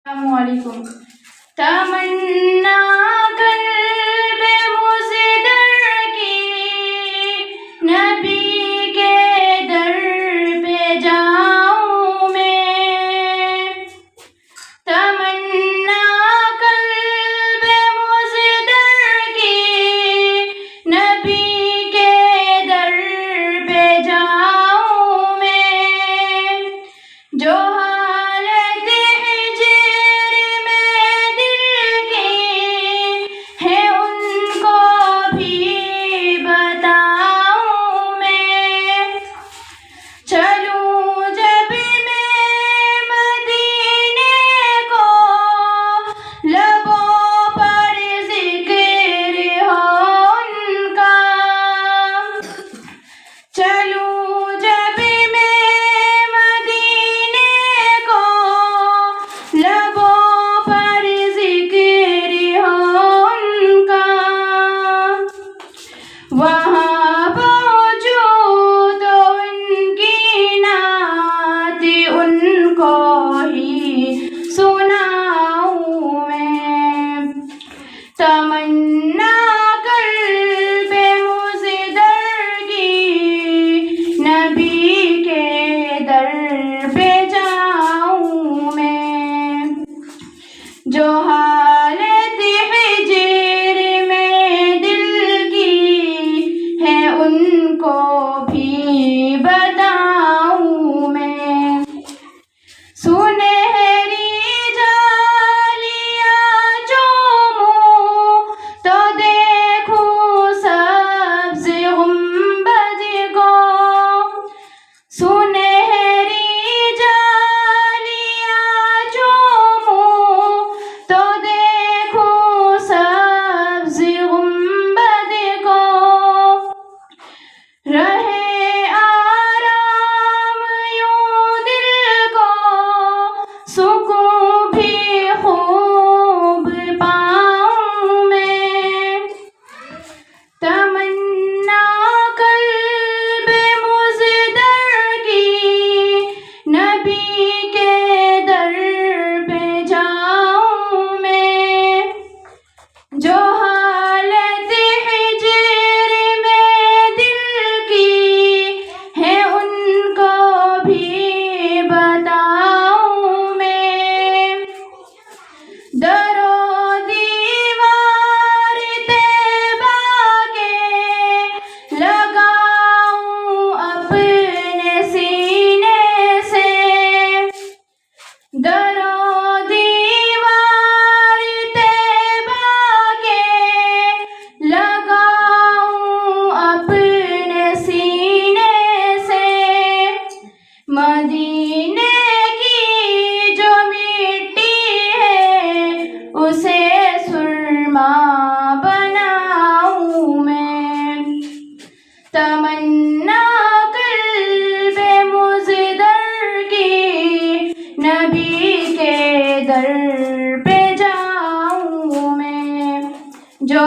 السلام علیکم. تمنا قلب مزدر کی نبی کے در پہ جاؤں میں. تمنا قلب مزدر کی نبی کے در پہ جاؤں میں. جو وہاں پہنچوں تو ان کی نعت ان کو ہی سناؤں میں. تمنا قلب مزدر کی نبی کے در پہ جاؤں میں. جو حالت ہجر میں دل کی ہے ان کو بھی بتاؤں میں. سنہری جالیاں چوموں تو دیکھوں سبز گنبد کو. سنہری جالیاں چوموں تو دیکھوں سبز گنبد کو. رہے آرام یوں دل کو سکون بھی خوب پاؤں میں. تمنا قلب مزدر کی نبی کے در پہ جاؤں میں. جو حالت ہجر میں دل کی ہے ان کو بھی بتاؤں میں. در و دیوار طیبہ کے لگاؤں اپنے سینے سے. در و دیوار طیبہ کے لگاؤں اپنے سینے سے. مدینے کی جو مٹی ہے اسے سرما بناؤں میں. تمنا قلب مزدر کی نبی کے در پہ جاؤں میں. جو